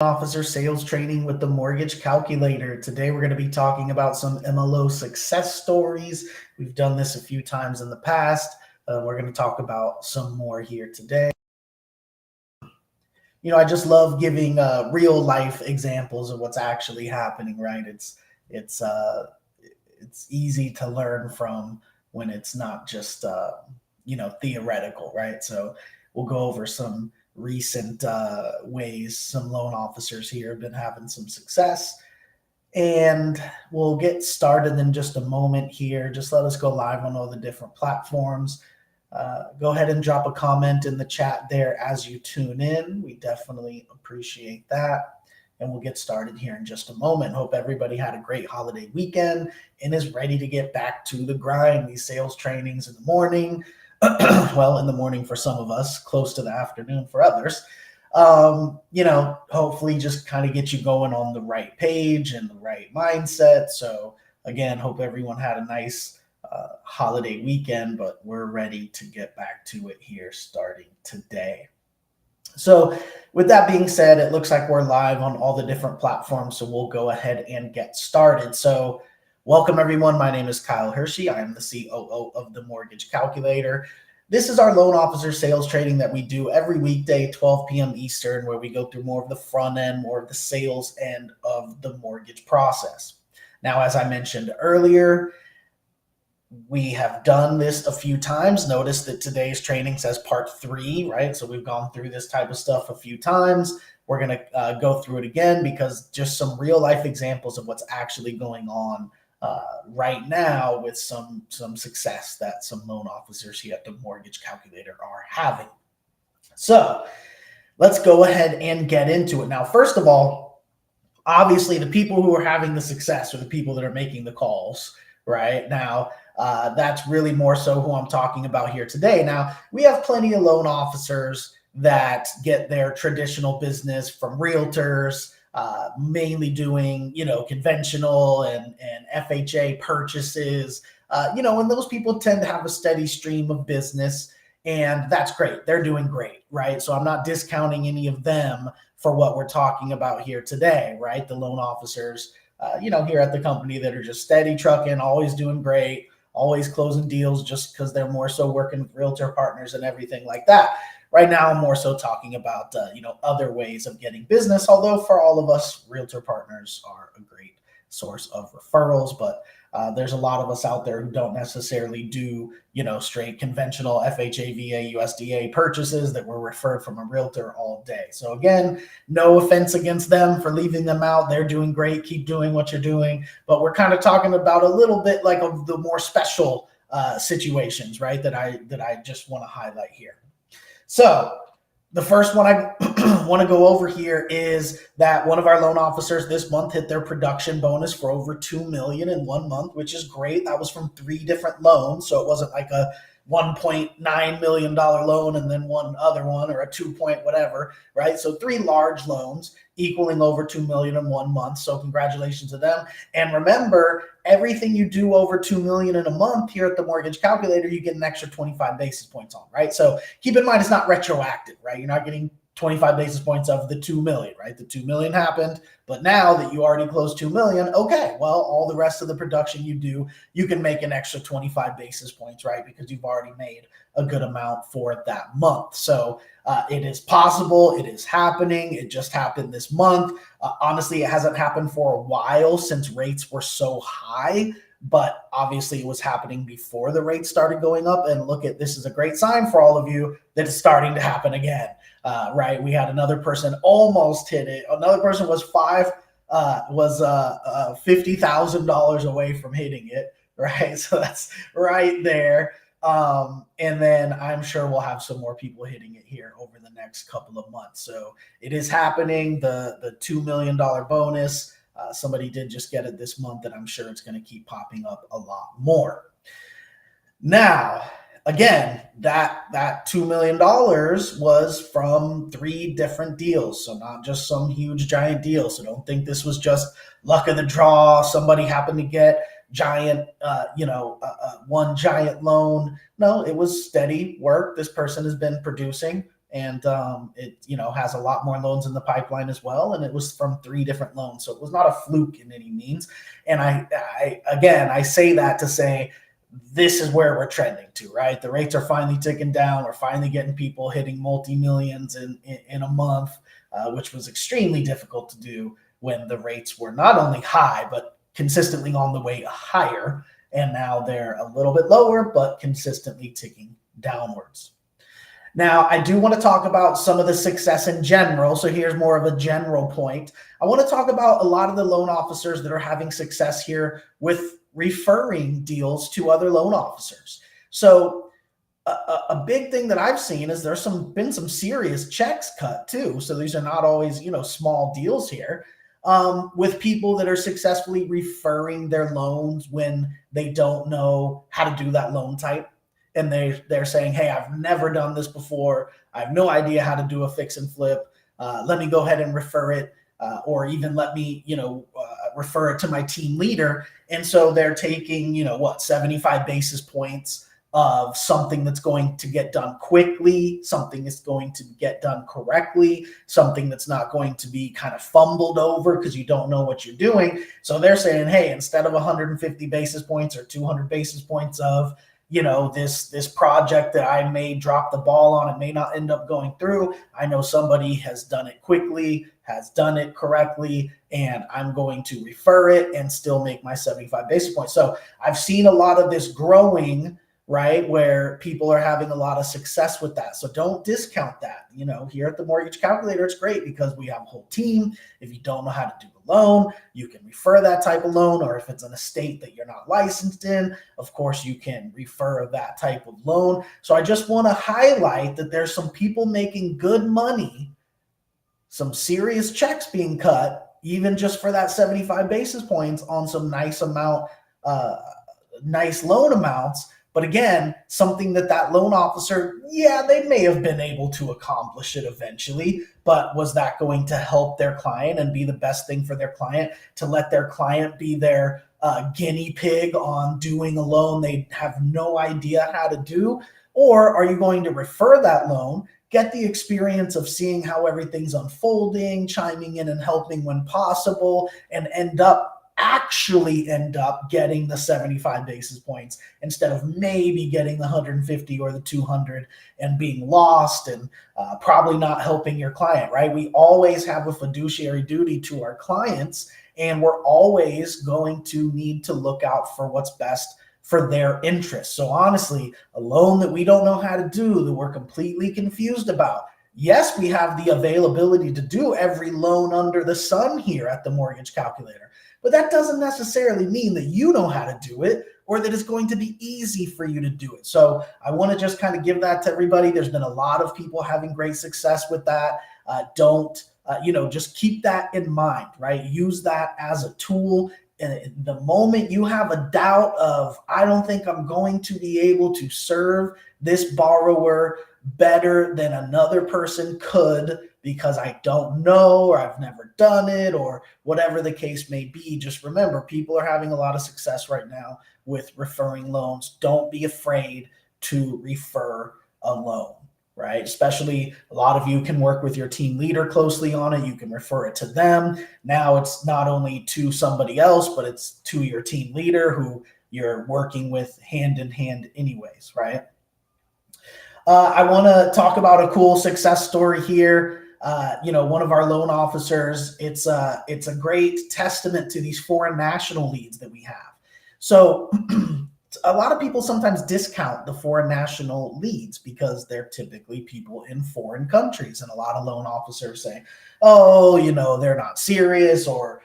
Officer Sales Training with the Mortgage Calculator. Today we're going to be talking about some MLO success stories. We've done this a few times in the past. We're going to talk about some more here today. I just love giving real life examples of what's actually happening, right? It's easy to learn from when it's not just theoretical, right? So we'll go over some recent ways some loan officers here have been having some success. And we'll get started in just a moment here. Just let us go live on all the different platforms. Go ahead and drop a comment in the chat there as you tune in. We definitely appreciate that. And we'll get started here in just a moment. Hope everybody had a great holiday weekend and is ready to get back to the grind. These sales trainings in the morning, well, in the morning for some of us, close to the afternoon for others. Hopefully just kind of get you going on the right page and the right mindset. So again, hope everyone had a nice holiday weekend, but we're ready to get back to it here starting today. So with that being said, it looks like we're live on all the different platforms, so we'll go ahead and get started. So welcome everyone. My name is Kyle Hershey. I am the COO of the Mortgage Calculator. This is our loan officer sales training that we do every weekday, 12 p.m. Eastern, where we go through more of the front end, more of the sales end of the mortgage process. Now, as I mentioned earlier, we have done this a few times. Notice that today's training says part 3, right? So we've gone through this type of stuff a few times. We're going to go through it again because just some real life examples of what's actually going on right now with some success that some loan officers here at the Mortgage Calculator are having. So let's go ahead and get into it. Now, first of all, obviously the people who are having the success are the people that are making the calls, right? Now, that's really more so who I'm talking about here today. Now, we have plenty of loan officers that get their traditional business from realtors, mainly doing, conventional and FHA purchases, and those people tend to have a steady stream of business, and that's great. They're doing great, right? So I'm not discounting any of them for what we're talking about here today, right? The loan officers, here at the company that are just steady trucking, always doing great, always closing deals just because they're more so working with realtor partners and everything like that. Right now, I'm more so talking about, other ways of getting business, although for all of us, realtor partners are a great source of referrals. But there's a lot of us out there who don't necessarily do, straight conventional FHA, VA, USDA purchases that were referred from a realtor all day. So again, no offense against them for leaving them out. They're doing great. Keep doing what you're doing. But we're kind of talking about a little bit like of the more special situations, right, that I just want to highlight here. So the first one I want to go over here is that one of our loan officers this month hit their production bonus for over $2 million in 1 month, which is great. That was from 3 different loans. So it wasn't like a $1.9 million loan and then one other one or a 2 point whatever, right? So 3 large loans equaling over $2 million in 1 month. So congratulations to them. And remember, everything you do over $2 million in a month here at the Mortgage Calculator, you get an extra 25 basis points on, right? So keep in mind, it's not retroactive, right? You're not getting 25 basis points of the 2 million, right? The 2 million happened, but now that you already closed 2 million, okay, well, all the rest of the production you do, you can make an extra 25 basis points, right? Because you've already made a good amount for that month. So it is possible. It is happening. It just happened this month. Honestly, it hasn't happened for a while since rates were so high, but obviously it was happening before the rates started going up. And look at, this is a great sign for all of you that it's starting to happen again. Right. We had another person almost hit it. Another person was $50,000 away from hitting it. Right. So that's right there. And then I'm sure we'll have some more people hitting it here over the next couple of months. So it is happening. The $2 million bonus. Somebody did just get it this month, and I'm sure it's going to keep popping up a lot more. Now, again, that $2 million was from 3 different deals. So not just some huge giant deal. So don't think this was just luck of the draw. Somebody happened to get one giant loan. No, it was steady work. This person has been producing and it has a lot more loans in the pipeline as well, and it was from 3 different loans, so it was not a fluke in any means. And I say that to say this is where we're trending to, right? The rates are finally ticking down. We're finally getting people hitting multi-millions in a month, which was extremely difficult to do when the rates were not only high but consistently on the way higher, and now they're a little bit lower but consistently ticking downwards. Now, I do want to talk about some of the success in general. So here's more of a general point. I want to talk about a lot of the loan officers that are having success here with referring deals to other loan officers. So a big thing that I've seen is there's been some serious checks cut too. So these are not always, small deals here, with people that are successfully referring their loans when they don't know how to do that loan type. And they're saying, hey, I've never done this before. I have no idea how to do a fix and flip. Let me go ahead and refer it, or even let me, refer it to my team leader. And so they're taking, 75 basis points of something that's going to get done quickly, something that's going to get done correctly, something that's not going to be kind of fumbled over because you don't know what you're doing. So they're saying, hey, instead of 150 basis points or 200 basis points of this project that I may drop the ball on, it may not end up going through, I know somebody has done it quickly, has done it correctly, and I'm going to refer it and still make my 75 basis points. So I've seen a lot of this growing, right, where people are having a lot of success with that. So don't discount that. Here at the Mortgage Calculator, it's great because we have a whole team. If you don't know how to do a loan, you can refer that type of loan, or if it's in a state that you're not licensed in, of course, you can refer that type of loan. So I just want to highlight that there's some people making good money, some serious checks being cut, even just for that 75 basis points on some nice loan amounts. But again, something that loan officer, they may have been able to accomplish it eventually, but was that going to help their client and be the best thing for their client, to let their client be their guinea pig on doing a loan they have no idea how to do? Or are you going to refer that loan, get the experience of seeing how everything's unfolding, chiming in and helping when possible, and actually end up getting the 75 basis points instead of maybe getting the 150 or the 200 and being lost and probably not helping your client, right? We always have a fiduciary duty to our clients, and we're always going to need to look out for what's best for their interests. So honestly, a loan that we don't know how to do, that we're completely confused about, yes, we have the availability to do every loan under the sun here at the Mortgage Calculator. But that doesn't necessarily mean that you know how to do it or that it's going to be easy for you to do it. So I want to just kind of give that to everybody. There's been a lot of people having great success with that. Just keep that in mind, right? Use that as a tool. And the moment you have a doubt of, I don't think I'm going to be able to serve this borrower better than another person could because I don't know, or I've never done it, or whatever the case may be, just remember, people are having a lot of success right now with referring loans. Don't be afraid to refer a loan, right? Especially a lot of you can work with your team leader closely on it. You can refer it to them. Now it's not only to somebody else, but it's to your team leader who you're working with hand in hand anyways, right? I want to talk about a cool success story here. One of our loan officers, it's a great testament to these foreign national leads that we have. So a lot of people sometimes discount the foreign national leads because they're typically people in foreign countries. And a lot of loan officers say, oh, they're not serious, or,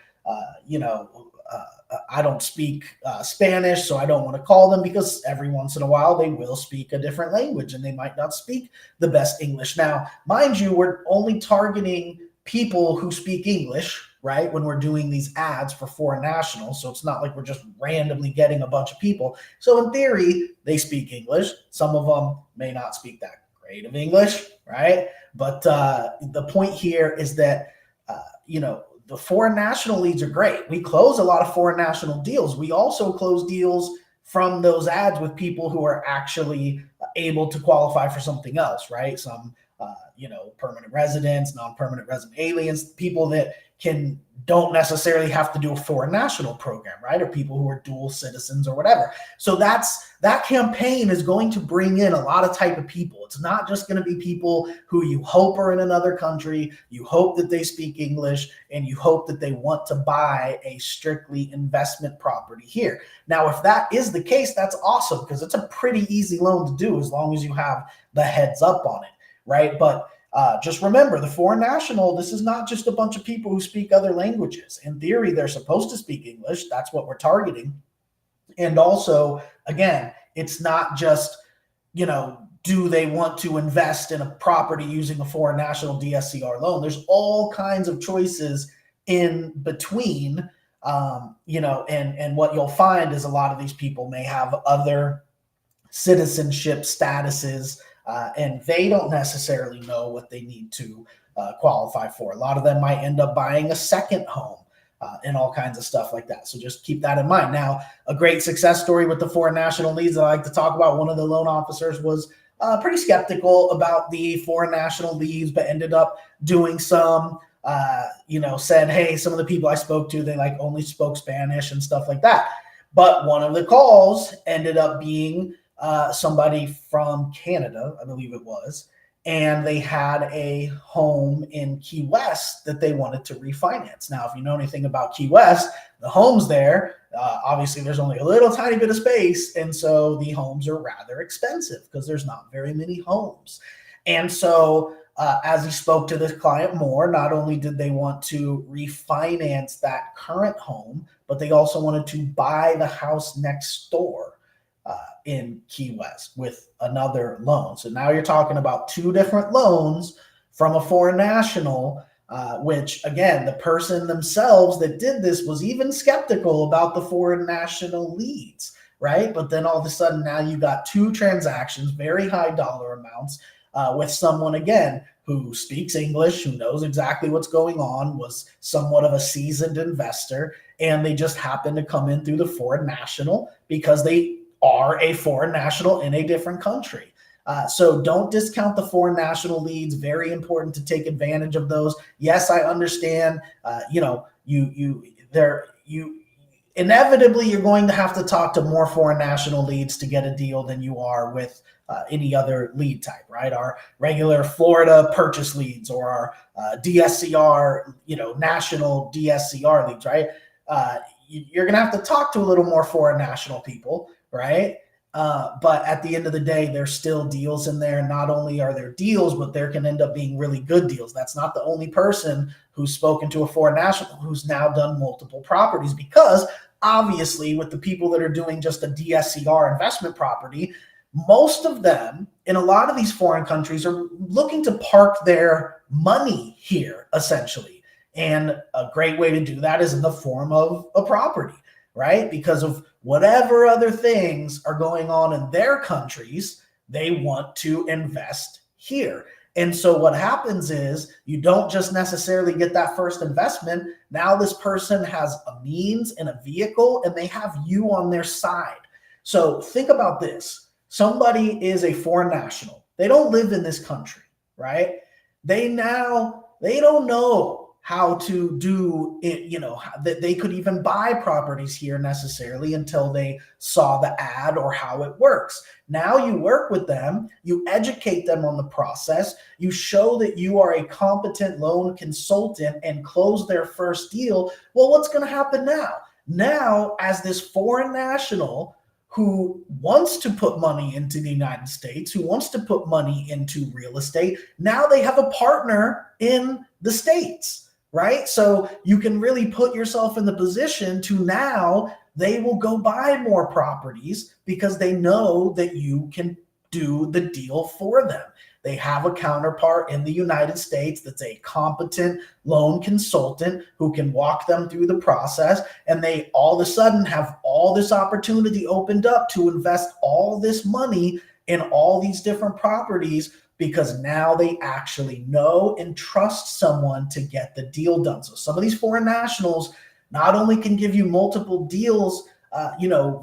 I don't speak Spanish, so I don't want to call them, because every once in a while they will speak a different language and they might not speak the best English. Now, mind you, we're only targeting people who speak English, right, when we're doing these ads for foreign nationals. So it's not like we're just randomly getting a bunch of people. So in theory, they speak English. Some of them may not speak that great of English, right? But the point here is that, the foreign national leads are great. We close a lot of foreign national deals. We also close deals from those ads with people who are actually able to qualify for something else, right? Some permanent residents, non-permanent resident aliens, people that don't necessarily have to do a foreign national program, right? Or people who are dual citizens or whatever. So that campaign is going to bring in a lot of type of people. It's not just going to be people who you hope are in another country, you hope that they speak English, and you hope that they want to buy a strictly investment property here. Now, if that is the case, that's awesome, because it's a pretty easy loan to do as long as you have the heads up on it, right? But just remember, the foreign national, this is not just a bunch of people who speak other languages. In theory, they're supposed to speak English. That's what we're targeting. And also, again, it's not just, do they want to invest in a property using a foreign national DSCR loan? There's all kinds of choices in between, and what you'll find is a lot of these people may have other citizenship statuses, and they don't necessarily know what they need to qualify for. A lot of them might end up buying a second home and all kinds of stuff like that. So just keep that in mind. Now, a great success story with the foreign national leads that I like to talk about, one of the loan officers was pretty skeptical about the foreign national leads, but ended up doing some, said, hey, some of the people I spoke to, they only spoke Spanish and stuff like that. But one of the calls ended up being somebody from Canada, I believe it was, and they had a home in Key West that they wanted to refinance. Now, if you know anything about Key West, the homes there, obviously there's only a little tiny bit of space, and so the homes are rather expensive because there's not very many homes. And so as he spoke to this client more, not only did they want to refinance that current home, but they also wanted to buy the house next door in Key West with another loan. So now you're talking about two different loans from a foreign national, which, again, the person themselves that did this was even skeptical about the foreign national leads, right? But then all of a sudden now you got two transactions, very high dollar amounts, with someone, again, who speaks English, who knows exactly what's going on, was somewhat of a seasoned investor, and they just happened to come in through the foreign national because they are a foreign national in a different country. So don't discount the foreign national leads. Very important to take advantage of those. Yes, I understand. Inevitably you're going to have to talk to more foreign national leads to get a deal than you are with any other lead type, right? Our regular Florida purchase leads or our DSCR, national DSCR leads, right? You're going to have to talk to a little more foreign national people, right? But at the end of the day, there's still deals in there. Not only are there deals, but there can end up being really good deals. That's not the only person who's spoken to a foreign national who's now done multiple properties, because obviously with the people that are doing just a DSCR investment property, most of them in a lot of these foreign countries are looking to park their money here, essentially. And a great way to do that is in the form of a property, right? Because of whatever other things are going on in their countries, they want to invest here. And so what happens is you don't just necessarily get that first investment. Now this person has a means and a vehicle, and they have you on their side. So think about this. Somebody is a foreign national. They don't live in this country, right? They don't know how to do it, that they could even buy properties here necessarily until they saw the ad or how it works. Now you work with them, you educate them on the process, you show that you are a competent loan consultant and close their first deal. Well, what's going to happen now? Now, as this foreign national who wants to put money into the United States, who wants to put money into real estate, now they have a partner in the States, right? So you can really put yourself in the position to now they will go buy more properties because they know that you can do the deal for them. They have a counterpart in the United States that's a competent loan consultant who can walk them through the process, and they all of a sudden have all this opportunity opened up to invest all this money in all these different properties because now they actually know and trust someone to get the deal done. So some of these foreign nationals not only can give you multiple deals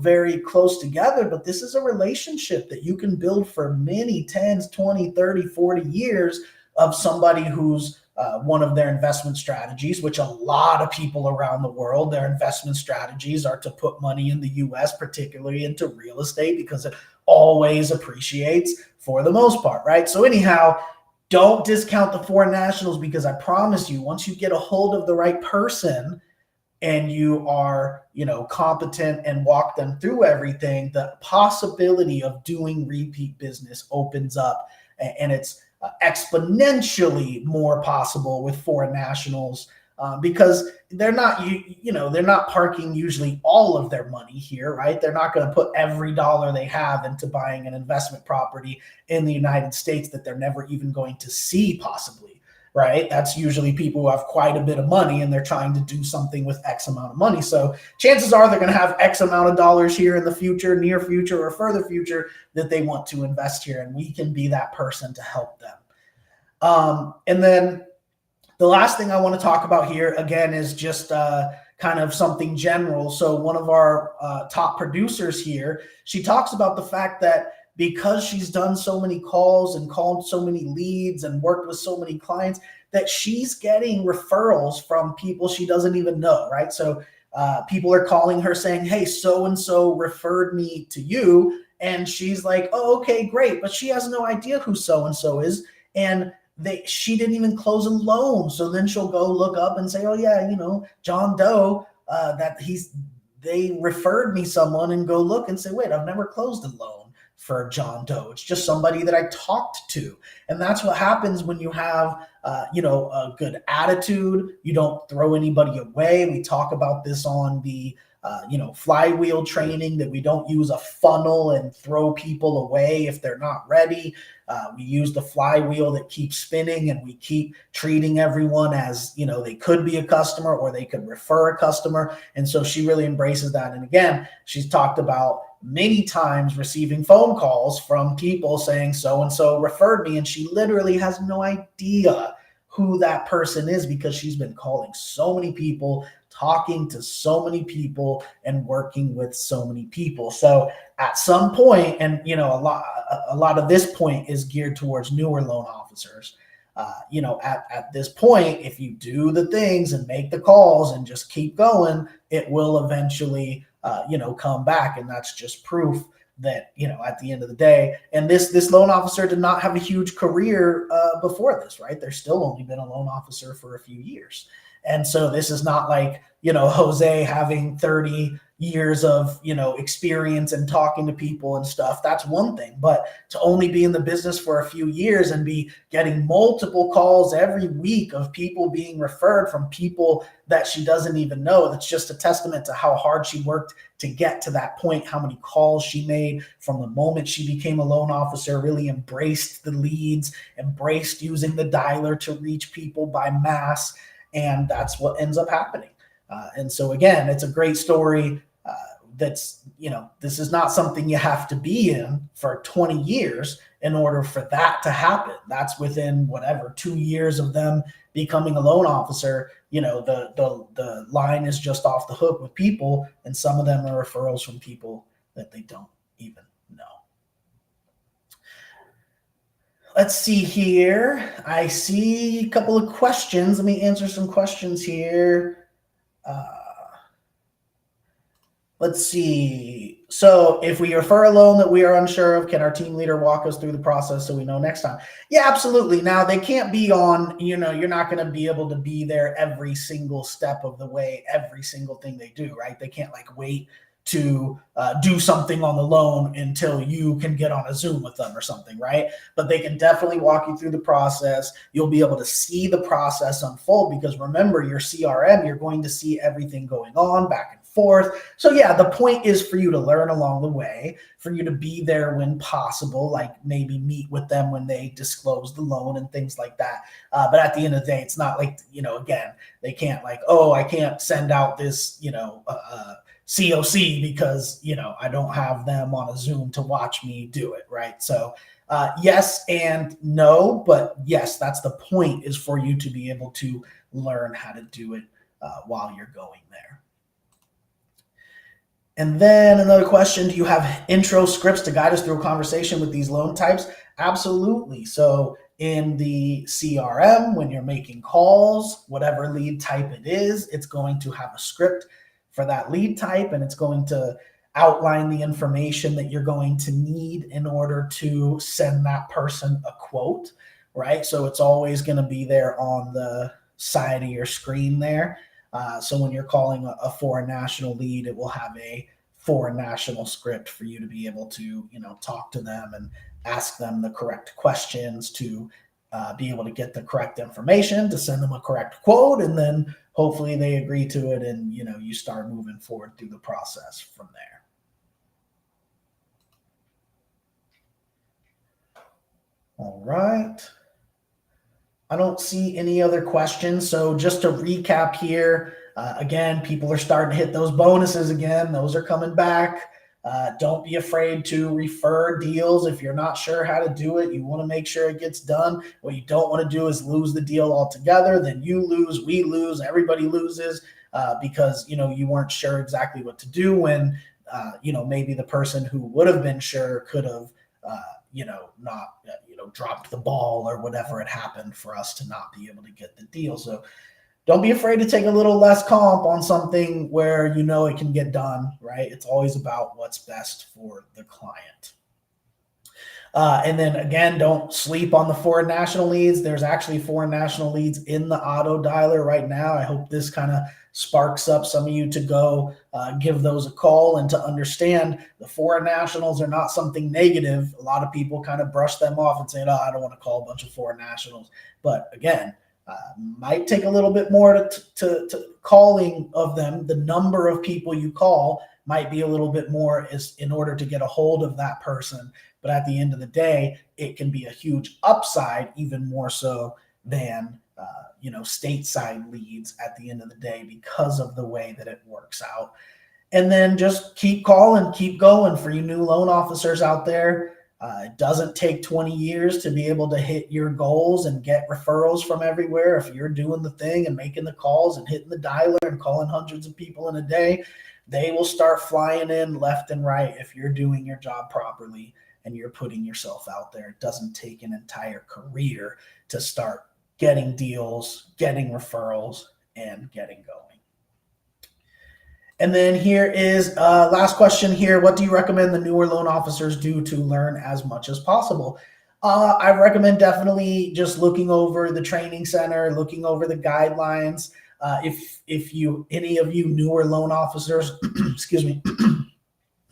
very close together, but this is a relationship that you can build for many 10s, 20, 30, 40 years of somebody who's one of their investment strategies, which a lot of people around the world, their investment strategies are to put money in the US, particularly into real estate, because it always appreciates for the most part, right? So anyhow, don't discount the foreign nationals, because I promise you, once you get a hold of the right person and you are, competent and walk them through everything, the possibility of doing repeat business opens up, and it's exponentially more possible with foreign nationals, because they're not, they're not parking usually all of their money here, right? They're not going to put every dollar they have into buying an investment property in the United States that they're never even going to see possibly. Right? That's usually people who have quite a bit of money and they're trying to do something with X amount of money. So chances are they're going to have X amount of dollars here in the future, near future, or further future that they want to invest here. And we can be that person to help them. And then the last thing I want to talk about here, again, is just kind of something general. So one of our top producers here, she talks about the fact that because she's done so many calls and called so many leads and worked with so many clients, that she's getting referrals from people she doesn't even know, right? So people are calling her saying, hey, so-and-so referred me to you. And she's like, oh, okay, great. But she has no idea who so-and-so is. And she didn't even close a loan. So then she'll go look up and say, oh yeah, John Doe, they referred me someone, and go look and say, wait, I've never closed a loan for John Doe. It's just somebody that I talked to. And that's what happens when you have, a good attitude. You don't throw anybody away. We talk about this on the, flywheel training, that we don't use a funnel and throw people away if they're not ready. We use the flywheel that keeps spinning, and we keep treating everyone as, they could be a customer or they could refer a customer. And so she really embraces that. And again, she's talked about many times receiving phone calls from people saying so-and-so referred me, and she literally has no idea who that person is, because she's been calling so many people, talking to so many people, and working with so many people. So at some point, and a lot of this point is geared towards newer loan officers. At this point, if you do the things and make the calls and just keep going, it will eventually come back. And that's just proof that, at the end of the day, and this loan officer did not have a huge career before this, right? There's still only been a loan officer for a few years. And so this is not like, Jose having 30 years of, experience and talking to people and stuff. That's one thing, but to only be in the business for a few years and be getting multiple calls every week of people being referred from people that she doesn't even know, that's just a testament to how hard she worked to get to that point, how many calls she made from the moment she became a loan officer, really embraced the leads, embraced using the dialer to reach people by mass. And that's what ends up happening. And so again, it's a great story. That's, this is not something you have to be in for 20 years in order for that to happen. That's within 2 years of them becoming a loan officer. The line is just off the hook with people, and some of them are referrals from people that they don't even know. Let's see here. I see a couple of questions. Let me answer some questions here. Let's see. So if we refer a loan that we are unsure of, can our team leader walk us through the process so we know next time? Yeah, absolutely. Now, they can't be on, you're not going to be able to be there every single step of the way, every single thing they do, right? They can't wait to do something on the loan until you can get on a Zoom with them or something, right? But they can definitely walk you through the process. You'll be able to see the process unfold, because remember, your CRM, you're going to see everything going on back and forth. So yeah, the point is for you to learn along the way, for you to be there when possible, maybe meet with them when they disclose the loan and things like that. But at the end of the day, it's not again, they can't I can't send out this, COC because, I don't have them on a Zoom to watch me do it, right? So yes and no, but yes, that's the point, is for you to be able to learn how to do it while you're going there. And then another question, do you have intro scripts to guide us through a conversation with these loan types? Absolutely. So in the CRM, when you're making calls, whatever lead type it is, it's going to have a script for that lead type, and it's going to outline the information that you're going to need in order to send that person a quote, right? So it's always going to be there on the side of your screen there. So when you're calling a foreign national lead, it will have a foreign national script for you to be able to, talk to them and ask them the correct questions to be able to get the correct information to send them a correct quote, and then hopefully they agree to it, and you start moving forward through the process from there. All right. I don't see any other questions. So just to recap here, again, people are starting to hit those bonuses again. Those are coming back. Don't be afraid to refer deals. If you're not sure how to do it, you want to make sure it gets done. What you don't want to do is lose the deal altogether. Then you lose, we lose, everybody loses because, you weren't sure exactly what to do when, maybe the person who would have been sure could have, not, dropped the ball or whatever had happened for us to not be able to get the deal. So don't be afraid to take a little less comp on something where it can get done, right? It's always about what's best for the client. And then again, don't sleep on the foreign national leads. There's actually foreign national leads in the auto dialer right now. I hope this kind of sparks up some of you to go give those a call and to understand the foreign nationals are not something negative. A lot of people kind of brush them off and say, oh, I don't want to call a bunch of foreign nationals. But again, might take a little bit more to calling of them. The number of people you call might be a little bit more is in order to get a hold of that person. But at the end of the day, it can be a huge upside, even more so than, stateside leads at the end of the day because of the way that it works out. And then just keep calling, keep going for you new loan officers out there. It doesn't take 20 years to be able to hit your goals and get referrals from everywhere. If you're doing the thing and making the calls and hitting the dialer and calling hundreds of people in a day, they will start flying in left and right if you're doing your job properly and you're putting yourself out there. It doesn't take an entire career to start getting deals, getting referrals, and getting going. And then here is last question here. What do you recommend the newer loan officers do to learn as much as possible? I recommend definitely just looking over the training center, looking over the guidelines. If any of you newer loan officers, excuse me,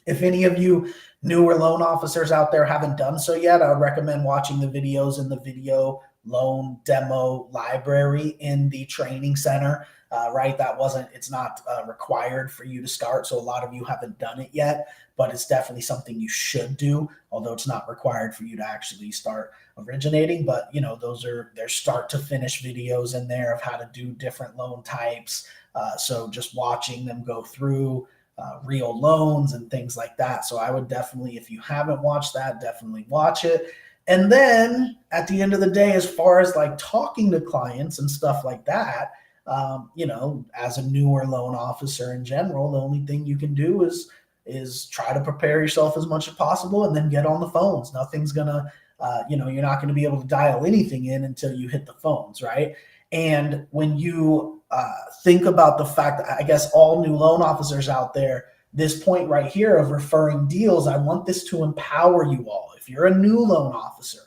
if any of you newer loan officers out there haven't done so yet, I would recommend watching the videos in the video loan demo library in the training center. Right? It's not required for you to start. So a lot of you haven't done it yet, but it's definitely something you should do, although it's not required for you to actually start originating. But, there's start to finish videos in there of how to do different loan types. So just watching them go through real loans and things like that. So I would definitely, if you haven't watched that, definitely watch it. And then at the end of the day, as far as like talking to clients and stuff like that, as a newer loan officer in general, the only thing you can do is try to prepare yourself as much as possible and then get on the phones. Nothing's gonna, you're not going to be able to dial anything in until you hit the phones, right? And when you think about the fact that I guess all new loan officers out there, this point right here of referring deals, I want this to empower you all. If you're a new loan officer,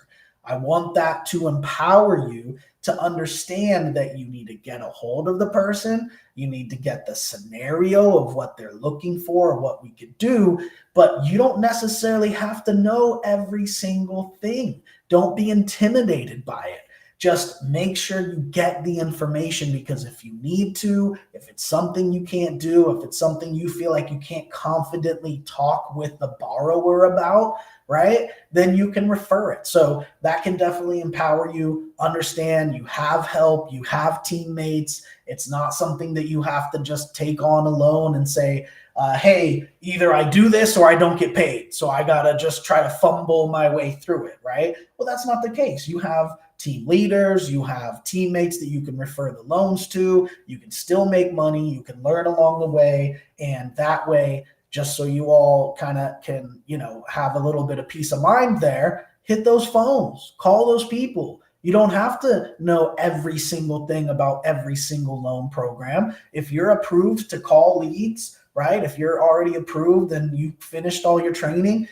I want that to empower you to understand that you need to get a hold of the person. You need to get the scenario of what they're looking for or what we could do, but you don't necessarily have to know every single thing. Don't be intimidated by it. Just make sure you get the information, because if you need to, if it's something you can't do, if it's something you feel like you can't confidently talk with the borrower about, right, then you can refer it. So that can definitely empower you. Understand you have help, you have teammates. It's not something that you have to just take on alone and say, hey, either I do this or I don't get paid, so I got to just try to fumble my way through it, right? Well, that's not the case. You have team leaders, you have teammates that you can refer the loans to, you can still make money, you can learn along the way, and that way just so you all kind of can, have a little bit of peace of mind there, hit those phones, call those people. You don't have to know every single thing about every single loan program. If you're approved to call leads, right? If you're already approved and you finished all your training,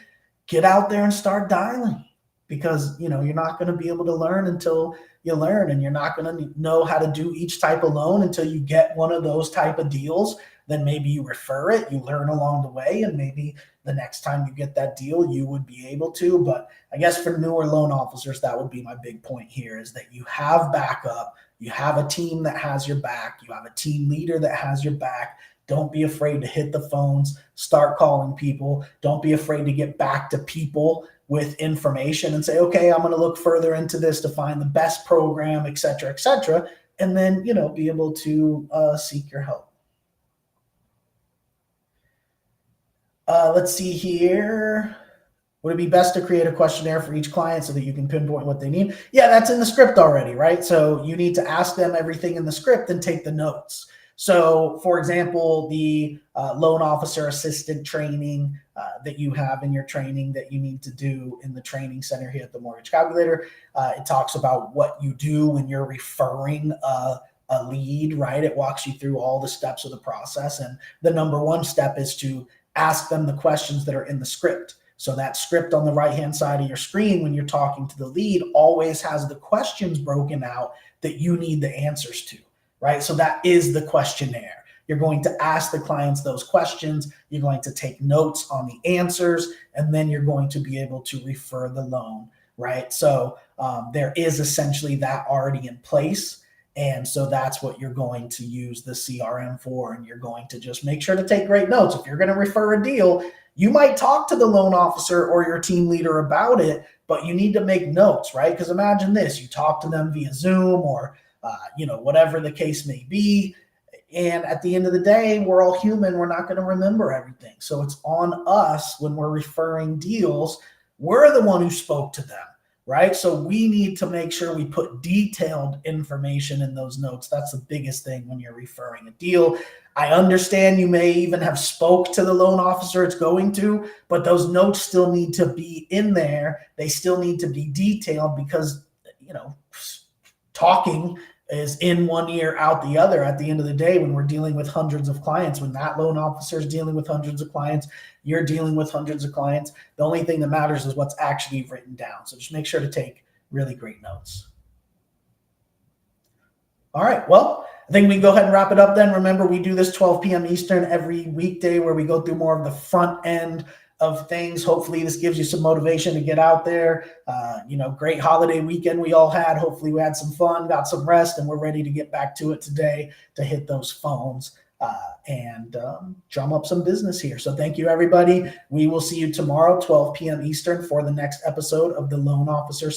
get out there and start dialing, because you're not going to be able to learn until you learn, and you're not going to know how to do each type of loan until you get one of those type of deals. Then maybe you refer it, you learn along the way, and maybe the next time you get that deal, you would be able to. But I guess for newer loan officers, that would be my big point here, is that you have backup. You have a team that has your back. You have a team leader that has your back. Don't be afraid to hit the phones, start calling people. Don't be afraid to get back to people with information and say, okay, I'm going to look further into this to find the best program, et cetera, and then, be able to seek your help. Let's see here. Would it be best to create a questionnaire for each client so that you can pinpoint what they need? Yeah, that's in the script already, right? So you need to ask them everything in the script and take the notes. So, for example, the loan officer assistant training that you have in your training that you need to do in the training center here at the Mortgage Calculator, it talks about what you do when you're referring a lead, right? It walks you through all the steps of the process. And the number one step is to ask them the questions that are in the script. So that script on the right-hand side of your screen when you're talking to the lead always has the questions broken out that you need the answers to. Right? So that is the questionnaire. You're going to ask the clients those questions. You're going to take notes on the answers, and then you're going to be able to refer the loan, right? So there is essentially that already in place. And so that's what you're going to use the CRM for. And you're going to just make sure to take great notes. If you're going to refer a deal, you might talk to the loan officer or your team leader about it, but you need to make notes, right? Because imagine this, you talk to them via Zoom or whatever the case may be. And at the end of the day, we're all human. We're not going to remember everything. So it's on us when we're referring deals. We're the one who spoke to them, right? So we need to make sure we put detailed information in those notes. That's the biggest thing when you're referring a deal. I understand you may even have spoke to the loan officer it's going to, but those notes still need to be in there. They still need to be detailed because, talking is in one ear, out the other. At the end of the day, when we're dealing with hundreds of clients, when that loan officer is dealing with hundreds of clients, you're dealing with hundreds of clients. The only thing that matters is what's actually written down. So just make sure to take really great notes. All right. Well, I think we can go ahead and wrap it up then. Remember, we do this 12 p.m. Eastern every weekday where we go through more of the front end of things. Hopefully this gives you some motivation to get out there. Great holiday weekend we all had. Hopefully we had some fun, got some rest, and we're ready to get back to it today to hit those phones and drum up some business here. So thank you, everybody. We will see you tomorrow, 12 p.m. Eastern, for the next episode of the Loan Officer